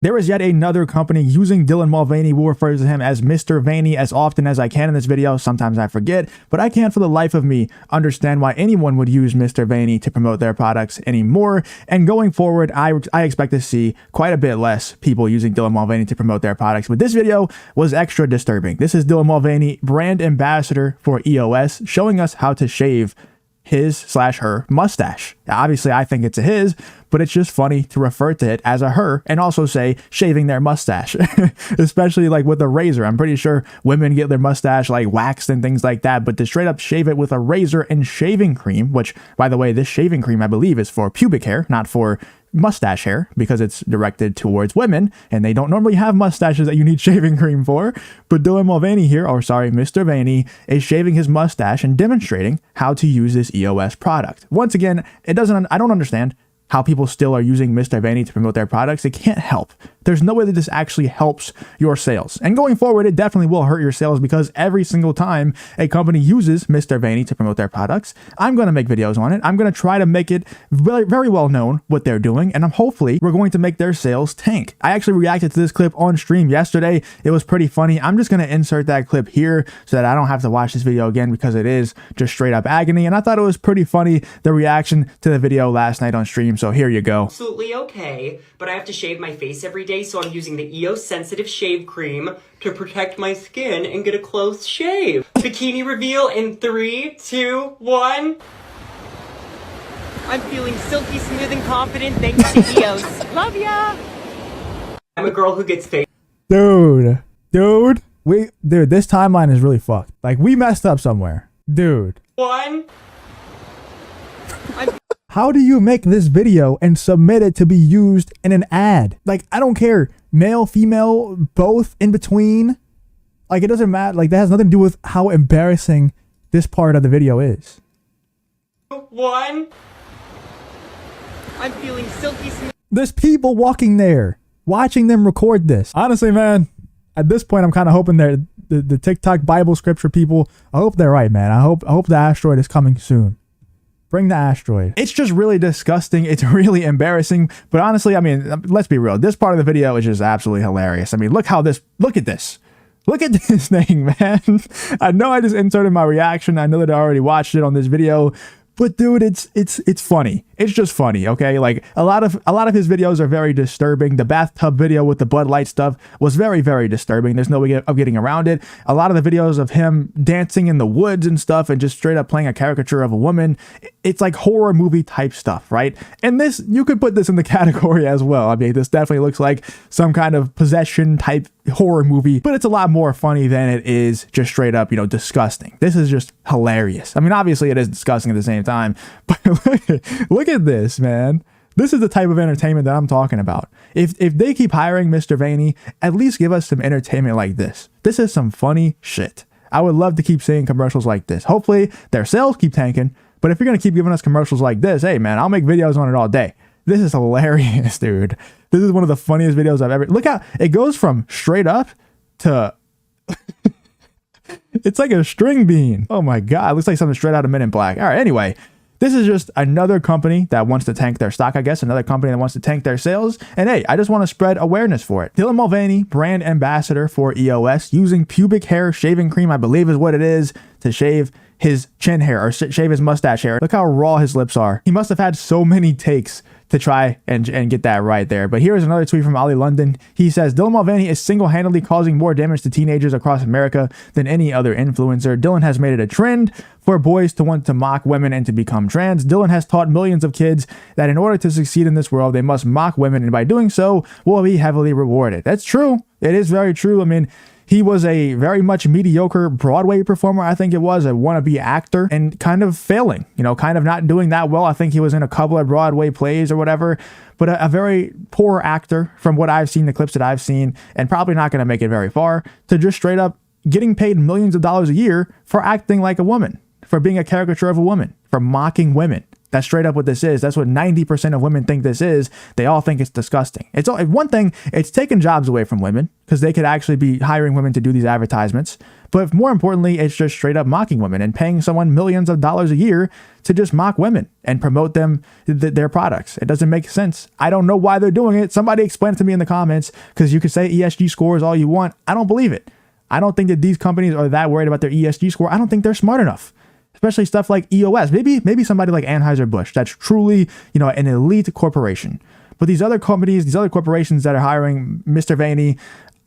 There is yet another company using Dylan Mulvaney. We'll refer to him as Mr. Vaney as often as I can in this video. Sometimes I forget, but I can't for the life of me understand why anyone would use Mr. Vaney to promote their products anymore. And going forward, I expect to see quite a bit less people using Dylan Mulvaney to promote their products. But this video was extra disturbing. This is Dylan Mulvaney, brand ambassador for EOS, showing us how to shave his/her mustache. Now, obviously, I think it's a his, but it's just funny to refer to it as a her and also say shaving their mustache, especially like with a razor. I'm pretty sure women get their mustache like waxed and things like that, but to straight up shave it with a razor and shaving cream, which, by the way, this shaving cream, I believe, is for pubic hair, not for mustache hair, because it's directed towards women and they don't normally have mustaches that you need shaving cream for. But Dylan Mulvaney here, or sorry, Mr. Vaney, is shaving his mustache and demonstrating how to use this EOS product. Once again, I don't understand how people still are using Mr. Vaney to promote their products. It can't help. There's no way that this actually helps your sales. And going forward, it definitely will hurt your sales, because every single time a company uses Mr. Vaney to promote their products, I'm going to make videos on it. I'm going to try to make it very, very well known what they're doing. And hopefully we're going to make their sales tank. I actually reacted to this clip on stream yesterday. It was pretty funny. I'm just going to insert that clip here so that I don't have to watch this video again, because it is just straight up agony. And I thought it was pretty funny, the reaction to the video last night on stream. So here you go. Absolutely okay, but I have to shave my face every day, so I'm using the EOS sensitive shave cream to protect my skin and get a close shave. Bikini reveal in 3, 2, 1. I'm feeling silky smooth and confident thanks to EOS. Love ya! I'm a girl who gets face. Dude, this timeline is really fucked. Like, we messed up somewhere. Dude. 1. How do you make this video and submit it to be used in an ad? Like, I don't care. Male, female, both, in between. Like, it doesn't matter. Like, that has nothing to do with how embarrassing this part of the video is. 1. I'm feeling silky smooth. There's people walking there, watching them record this. Honestly, man, at this point, I'm kind of hoping they're the TikTok Bible scripture people. I hope they're right, man. I hope the asteroid is coming soon. Bring the asteroid. It's just really disgusting. It's really embarrassing. But honestly, I mean, let's be real. This part of the video is just absolutely hilarious. I mean, look at this. Look at this thing, man. I know I just inserted my reaction. I know that I already watched it on this video. But dude, it's funny. It's just funny, okay? Like, a lot of his videos are very disturbing. The bathtub video with the Bud Light stuff was very, very disturbing. There's no way of getting around it. A lot of the videos of him dancing in the woods and stuff and just straight up playing a caricature of a woman, it's like horror movie type stuff, right? And this, you could put this in the category as well. I mean, this definitely looks like some kind of possession type horror movie, but it's a lot more funny than it is just straight up, disgusting. This is just hilarious. I mean, obviously it is disgusting at the same time, but look at this, man. This is the type of entertainment that I'm talking about. If they keep hiring Mr. Vaney, at least give us some entertainment like this. This is some funny shit. I would love to keep seeing commercials like this. Hopefully their sales keep tanking, but if you're going to keep giving us commercials like this, hey man, I'll make videos on it all day. This is hilarious, dude. This is one of the funniest videos I've ever... Look how it goes from straight up to... It's like a string bean. Oh my God. It looks like something straight out of Men in Black. All right, anyway. This is just another company that wants to tank their stock, I guess. Another company that wants to tank their sales. And hey, I just want to spread awareness for it. Dylan Mulvaney, brand ambassador for EOS, using pubic hair shaving cream, I believe is what it is, to shave his chin hair or shave his mustache hair. Look how raw his lips are. He must have had so many takes to try and get that right there. But here's another tweet from Ali London. He says, Dylan Mulvaney is single-handedly causing more damage to teenagers across America than any other influencer. Dylan has made it a trend for boys to want to mock women and to become trans. Dylan has taught millions of kids that in order to succeed in this world, they must mock women, and by doing so, will be heavily rewarded. That's true. It is very true. I mean, he was a very much mediocre Broadway performer, I think it was, a wannabe actor, and kind of failing, kind of not doing that well. I think he was in a couple of Broadway plays or whatever, but a very poor actor from what I've seen, the clips that I've seen, and probably not going to make it very far, to just straight up getting paid millions of dollars a year for acting like a woman, for being a caricature of a woman, for mocking women. That's straight up what this is. That's what 90% of women think this is. They all think it's disgusting. One thing, it's taking jobs away from women because they could actually be hiring women to do these advertisements. But more importantly, it's just straight up mocking women and paying someone millions of dollars a year to just mock women and promote them, their products. It doesn't make sense. I don't know why they're doing it. Somebody explain it to me in the comments, because you could say ESG scores all you want. I don't believe it. I don't think that these companies are that worried about their ESG score. I don't think they're smart enough. Especially stuff like EOS. Maybe somebody like Anheuser-Busch, that's truly, an elite corporation. But these other companies, these other corporations that are hiring Mr. Vaney,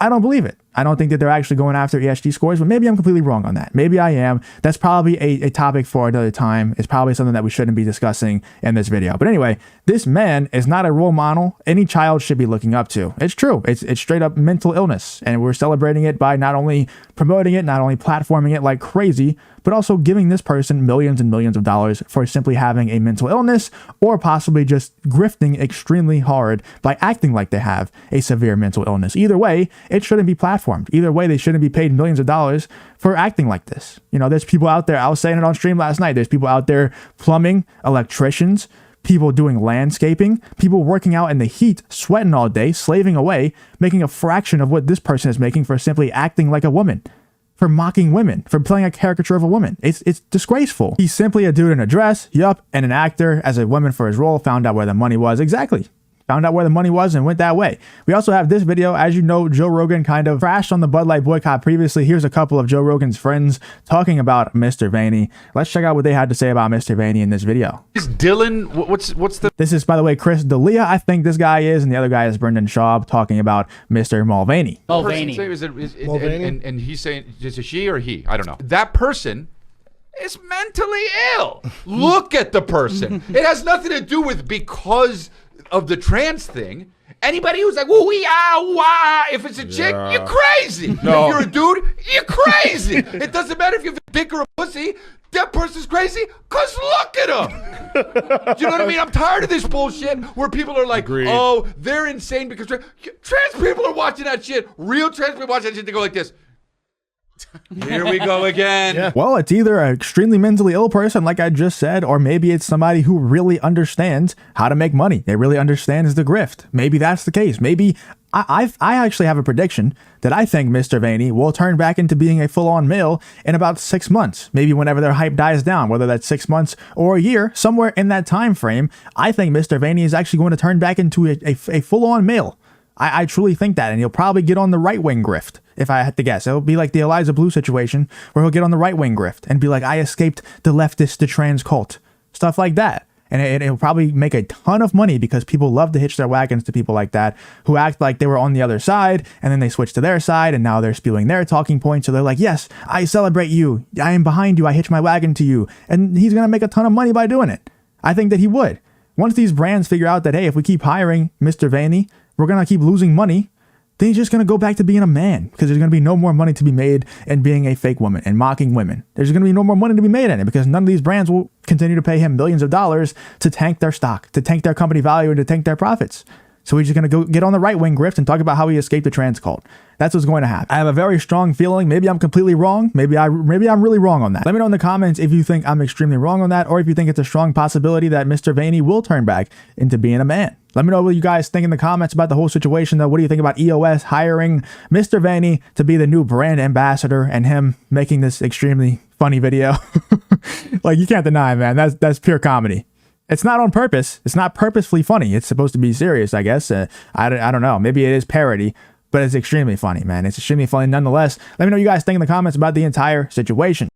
I don't believe it. I don't think that they're actually going after ESG scores, but maybe I'm completely wrong on that. Maybe I am. That's probably a topic for another time. It's probably something that we shouldn't be discussing in this video. But anyway, this man is not a role model any child should be looking up to. It's true. It's straight up mental illness. And we're celebrating it by not only promoting it, not only platforming it like crazy, but also giving this person millions and millions of dollars for simply having a mental illness, or possibly just grifting extremely hard by acting like they have a severe mental illness. Either way, it shouldn't be platformed. Either way, they shouldn't be paid millions of dollars for acting like this. There's people out there, I was saying it on stream last night, there's people out there plumbing, electricians, people doing landscaping, people working out in the heat, sweating all day, slaving away, making a fraction of what this person is making for simply acting like a woman, for mocking women, for playing a caricature of a woman. It's disgraceful. He's simply a dude in a dress, yup, and an actor as a woman for his role, found out where the money was. Exactly. Found out where the money was and went that way. We also have this video. As you know, Joe Rogan kind of crashed on the Bud Light boycott previously. Here's a couple of Joe Rogan's friends talking about Mr. Vaney. Let's check out what they had to say about Mr. Vaney in this video. Is Dylan, what's the... This is, by the way, Chris D'Elia, I think this guy is, and the other guy is Brendan Schaub talking about Mr. Mulvaney. Mulvaney. And he's saying, is it she or he? I don't know. That person is mentally ill. Look at the person. It has nothing to do with because of the trans thing. Anybody who's like, well, wah, if it's a chick, you're crazy. No. If you're a dude, you're crazy. It doesn't matter if you have a dick or a pussy. That person's crazy because look at him. Do you know what I mean? I'm tired of this bullshit where people are like, Agreed. Oh, they're insane because trans people are watching that shit. Real trans people watching that shit. They go like this. Here we go again. Yeah. Well, it's either an extremely mentally ill person, like I just said, or maybe it's somebody who really understands how to make money. They really understands the grift. Maybe that's the case. Maybe I actually have a prediction that I think Mr. Vaney will turn back into being a full-on male in about 6 months. Maybe whenever their hype dies down, whether that's 6 months or a year, somewhere in that time frame, I think Mr. Vaney is actually going to turn back into a full-on male. I truly think that, and he'll probably get on the right-wing grift, if I had to guess. It'll be like the Eliza Blue situation, where he'll get on the right-wing grift and be like, I escaped the leftist, the trans cult, stuff like that. And it'll probably make a ton of money because people love to hitch their wagons to people like that, who act like they were on the other side, and then they switch to their side, and now they're spewing their talking points. So they're like, yes, I celebrate you. I am behind you. I hitch my wagon to you. And he's going to make a ton of money by doing it. I think that he would. Once these brands figure out that, hey, if we keep hiring Mr. Vaney, we're going to keep losing money, then he's just going to go back to being a man, because there's going to be no more money to be made in being a fake woman and mocking women. There's going to be no more money to be made in it, because none of these brands will continue to pay him millions of dollars to tank their stock, to tank their company value, and to tank their profits. So he's just going to go get on the right-wing grift and talk about how he escaped the trans cult. That's what's going to happen. I have a very strong feeling. Maybe I'm completely wrong. Maybe I'm really wrong on that. Let me know in the comments if you think I'm extremely wrong on that, or if you think it's a strong possibility that Mr. Vaney will turn back into being a man. Let me know what you guys think in the comments about the whole situation, though. What do you think about EOS hiring Mr. Vaney to be the new brand ambassador and him making this extremely funny video? Like, you can't deny, man. That's pure comedy. It's not on purpose. It's not purposefully funny. It's supposed to be serious, I guess. I don't know. Maybe it is parody, but it's extremely funny, man. It's extremely funny nonetheless. Let me know what you guys think in the comments about the entire situation.